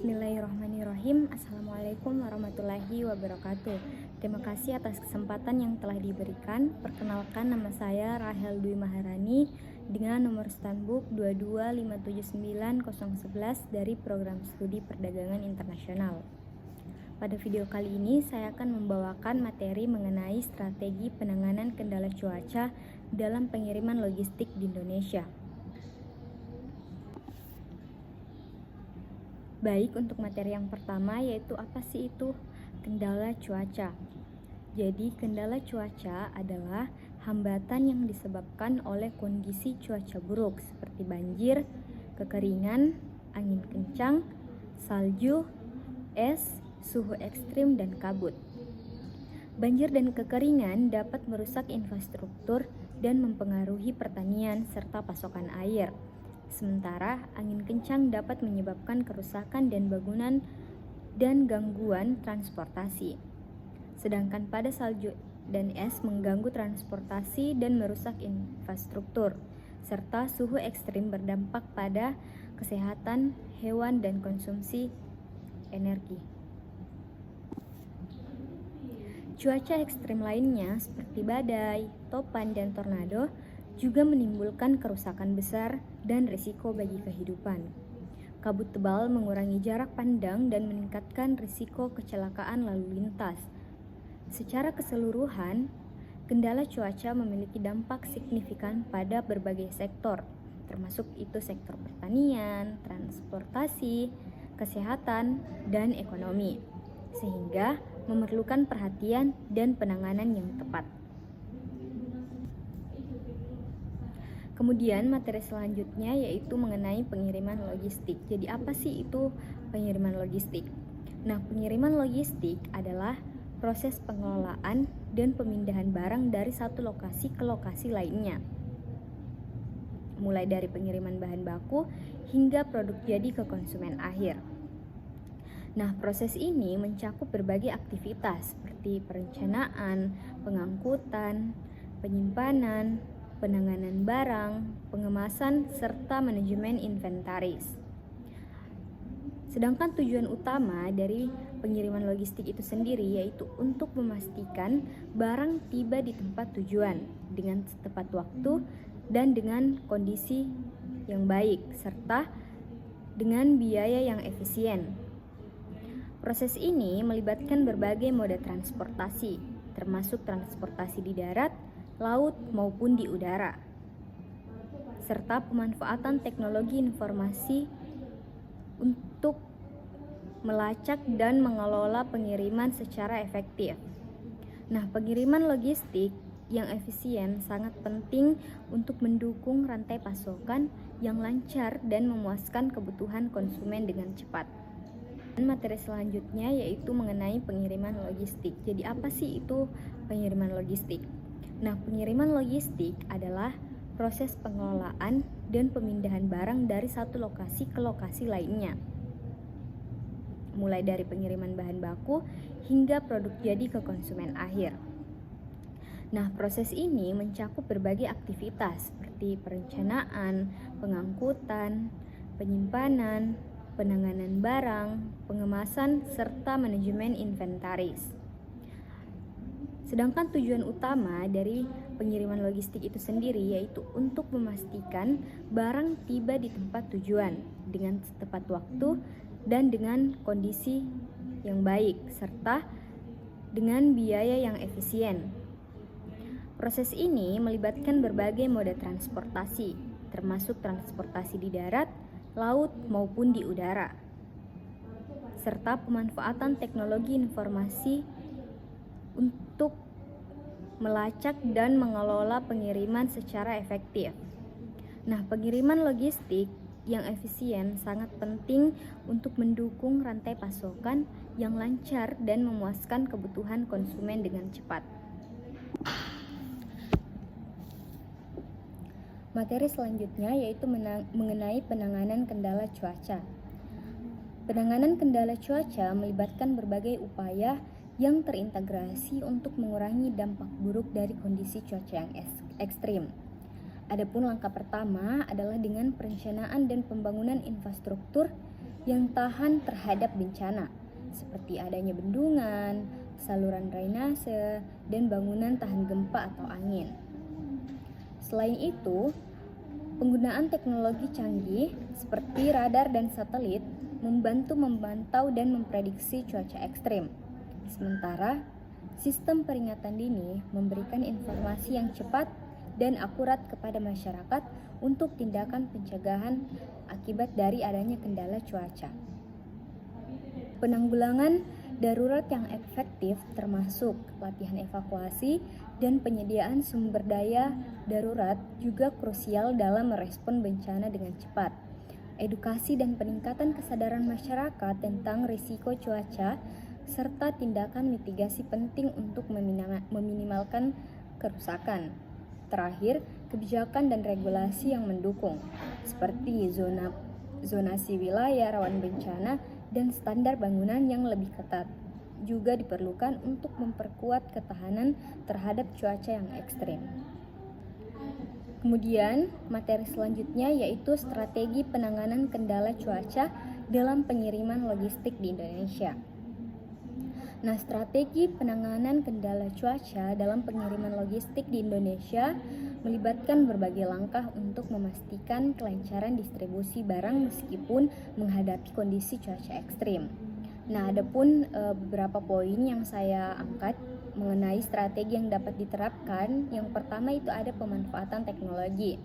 Bismillahirrahmanirrahim. Assalamualaikum warahmatullahi wabarakatuh. Terima kasih atas kesempatan yang telah diberikan. Perkenalkan, nama saya Rahel Dwi Maharani dengan nomor Stanbook 22579-011 dari Program Studi Perdagangan Internasional. Pada video kali ini saya akan membawakan materi mengenai strategi penanganan kendala cuaca dalam pengiriman logistik di Indonesia. Baik, untuk materi yang pertama yaitu apa sih itu kendala cuaca. Jadi kendala cuaca adalah hambatan yang disebabkan oleh kondisi cuaca buruk seperti banjir, kekeringan, angin kencang, salju, es, suhu ekstrim, dan kabut. Banjir dan kekeringan dapat merusak infrastruktur dan mempengaruhi pertanian serta pasokan air. Sementara angin kencang dapat menyebabkan kerusakan dan bangunan dan gangguan transportasi. Sedangkan pada salju dan es mengganggu transportasi dan merusak infrastruktur, serta suhu ekstrim berdampak pada kesehatan hewan dan konsumsi energi. Cuaca ekstrim lainnya seperti badai, topan, dan tornado juga menimbulkan kerusakan besar dan risiko bagi kehidupan. Kabut tebal mengurangi jarak pandang dan meningkatkan risiko kecelakaan lalu lintas. Secara keseluruhan, kendala cuaca memiliki dampak signifikan pada berbagai sektor, termasuk itu sektor pertanian, transportasi, kesehatan, dan ekonomi, sehingga memerlukan perhatian dan penanganan yang tepat. Kemudian materi selanjutnya yaitu mengenai pengiriman logistik. Jadi apa sih itu pengiriman logistik? Nah, pengiriman logistik adalah proses pengelolaan dan pemindahan barang dari satu lokasi ke lokasi lainnya. Mulai dari pengiriman bahan baku hingga produk jadi ke konsumen akhir. Nah, proses ini mencakup berbagai aktivitas seperti perencanaan, pengangkutan, penyimpanan, penanganan barang, pengemasan, serta manajemen inventaris. Sedangkan tujuan utama dari pengiriman logistik itu sendiri yaitu untuk memastikan barang tiba di tempat tujuan dengan tepat waktu dan dengan kondisi yang baik, serta dengan biaya yang efisien. Proses ini melibatkan berbagai moda transportasi, termasuk transportasi di darat, laut, maupun di udara, serta pemanfaatan teknologi informasi untuk melacak dan mengelola pengiriman secara efektif. Nah, pengiriman logistik yang efisien sangat penting untuk mendukung rantai pasokan yang lancar dan memuaskan kebutuhan konsumen dengan cepat. Dan materi selanjutnya yaitu mengenai pengiriman logistik. Jadi apa sih itu pengiriman logistik? Nah, pengiriman logistik adalah proses pengelolaan dan pemindahan barang dari satu lokasi ke lokasi lainnya. Mulai dari pengiriman bahan baku hingga produk jadi ke konsumen akhir. Nah, proses ini mencakup berbagai aktivitas seperti perencanaan, pengangkutan, penyimpanan, penanganan barang, pengemasan, serta manajemen inventaris. Sedangkan tujuan utama dari pengiriman logistik itu sendiri yaitu untuk memastikan barang tiba di tempat tujuan dengan tepat waktu dan dengan kondisi yang baik, serta dengan biaya yang efisien. Proses ini melibatkan berbagai moda transportasi, termasuk transportasi di darat, laut, maupun di udara, serta pemanfaatan teknologi informasi untuk melacak dan mengelola pengiriman secara efektif. Nah, pengiriman logistik yang efisien sangat penting untuk mendukung rantai pasokan yang lancar dan memuaskan kebutuhan konsumen dengan cepat. Materi selanjutnya yaitu mengenai penanganan kendala cuaca. Penanganan kendala cuaca melibatkan berbagai upaya yang terintegrasi untuk mengurangi dampak buruk dari kondisi cuaca yang ekstrim. Adapun langkah pertama adalah dengan perencanaan dan pembangunan infrastruktur yang tahan terhadap bencana, seperti adanya bendungan, saluran drainase, dan bangunan tahan gempa atau angin. Selain itu, penggunaan teknologi canggih seperti radar dan satelit membantu memantau dan memprediksi cuaca ekstrim. Sementara, sistem peringatan dini memberikan informasi yang cepat dan akurat kepada masyarakat untuk tindakan pencegahan akibat dari adanya kendala cuaca. Penanggulangan darurat yang efektif termasuk latihan evakuasi dan penyediaan sumber daya darurat juga krusial dalam merespon bencana dengan cepat. Edukasi dan peningkatan kesadaran masyarakat tentang risiko cuaca serta tindakan mitigasi penting untuk meminimalkan kerusakan. Terakhir, kebijakan dan regulasi yang mendukung, seperti zonasi wilayah rawan bencana dan standar bangunan yang lebih ketat, juga diperlukan untuk memperkuat ketahanan terhadap cuaca yang ekstrim. Kemudian, materi selanjutnya yaitu strategi penanganan kendala cuaca dalam pengiriman logistik di Indonesia. Nah, strategi penanganan kendala cuaca dalam pengiriman logistik di Indonesia melibatkan berbagai langkah untuk memastikan kelancaran distribusi barang meskipun menghadapi kondisi cuaca ekstrim. Nah, adapun beberapa poin yang saya angkat mengenai strategi yang dapat diterapkan. Yang pertama itu ada pemanfaatan teknologi,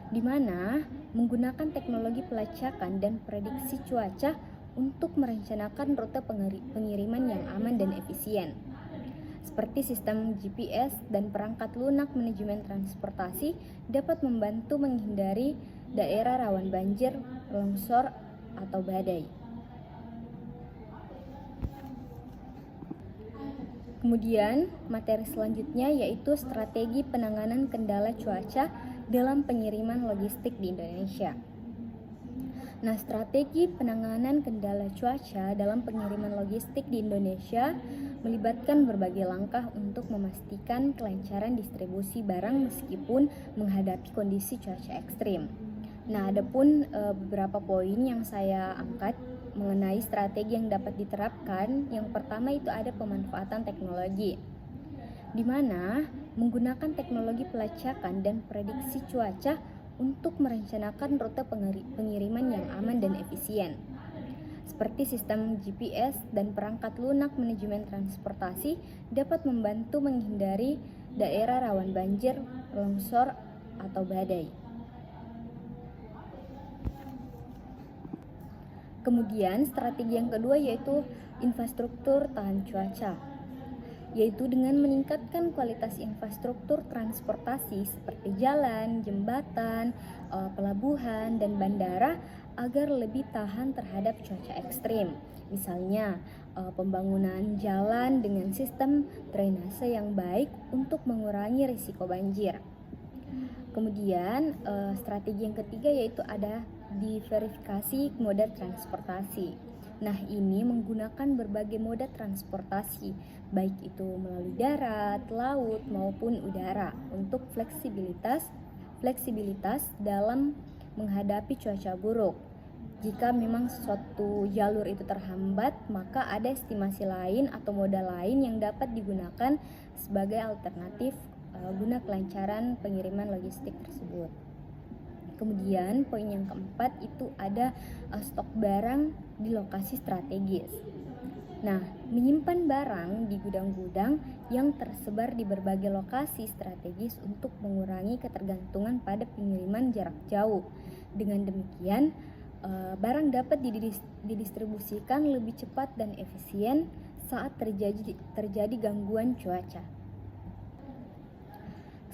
di mana menggunakan teknologi pelacakan dan prediksi cuaca untuk merencanakan rute pengiriman yang aman dan efisien, seperti sistem GPS dan perangkat lunak manajemen transportasi dapat membantu menghindari daerah rawan banjir, longsor, atau badai. Kemudian, materi selanjutnya yaitu strategi penanganan kendala cuaca dalam pengiriman logistik di Indonesia. Nah, strategi penanganan kendala cuaca dalam pengiriman logistik di Indonesia melibatkan berbagai langkah untuk memastikan kelancaran distribusi barang meskipun menghadapi kondisi cuaca ekstrim. Nah, adapun beberapa poin yang saya angkat mengenai strategi yang dapat diterapkan. Yang pertama itu ada pemanfaatan teknologi, di mana menggunakan teknologi pelacakan dan prediksi cuaca untuk merencanakan rute pengiriman yang aman dan efisien, seperti sistem GPS dan perangkat lunak manajemen transportasi dapat membantu menghindari daerah rawan banjir, longsor, atau badai. Kemudian strategi yang kedua yaitu infrastruktur tahan cuaca, yaitu dengan meningkatkan kualitas infrastruktur transportasi seperti jalan, jembatan, pelabuhan, dan bandara agar lebih tahan terhadap cuaca ekstrim. Misalnya, pembangunan jalan dengan sistem drainase yang baik untuk mengurangi risiko banjir. Kemudian, strategi yang ketiga yaitu ada diverifikasi moda transportasi. Nah, ini menggunakan berbagai moda transportasi, baik itu melalui darat, laut, maupun udara untuk fleksibilitas dalam menghadapi cuaca buruk. Jika memang suatu jalur itu terhambat, maka ada estimasi lain atau moda lain yang dapat digunakan sebagai alternatif guna kelancaran pengiriman logistik tersebut. Kemudian poin yang keempat itu ada stok barang di lokasi strategis. Nah, menyimpan barang di gudang-gudang yang tersebar di berbagai lokasi strategis untuk mengurangi ketergantungan pada pengiriman jarak jauh. Dengan demikian, barang dapat didistribusikan lebih cepat dan efisien saat terjadi gangguan cuaca.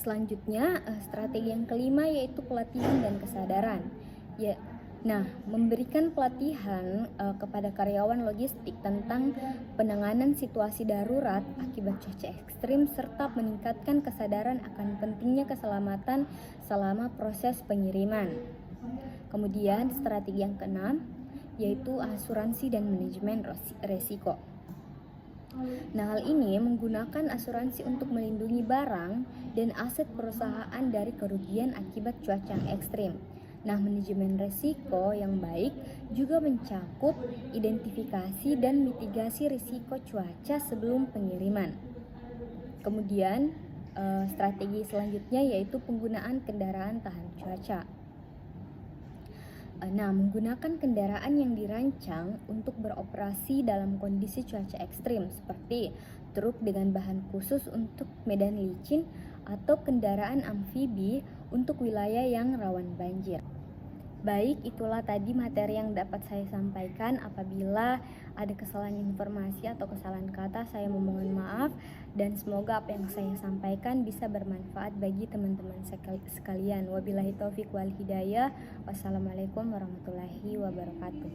Selanjutnya, strategi yang kelima yaitu pelatihan dan kesadaran. Memberikan pelatihan kepada karyawan logistik tentang penanganan situasi darurat akibat cuaca ekstrim serta meningkatkan kesadaran akan pentingnya keselamatan selama proses pengiriman. Kemudian, strategi yang keenam yaitu asuransi dan manajemen resiko. Nah, hal ini menggunakan asuransi untuk melindungi barang dan aset perusahaan dari kerugian akibat cuaca yang ekstrim. Nah, manajemen resiko yang baik juga mencakup identifikasi dan mitigasi risiko cuaca sebelum pengiriman. Kemudian strategi selanjutnya yaitu penggunaan kendaraan tahan cuaca. Nah, menggunakan kendaraan yang dirancang untuk beroperasi dalam kondisi cuaca ekstrim seperti truk dengan bahan khusus untuk medan licin atau kendaraan amfibi untuk wilayah yang rawan banjir. Baik, itulah tadi materi yang dapat saya sampaikan. Apabila ada kesalahan informasi atau kesalahan kata, saya memohon maaf, dan semoga apa yang saya sampaikan bisa bermanfaat bagi teman-teman sekalian. Wabillahi taufiq wal hidayah. Wassalamualaikum warahmatullahi wabarakatuh.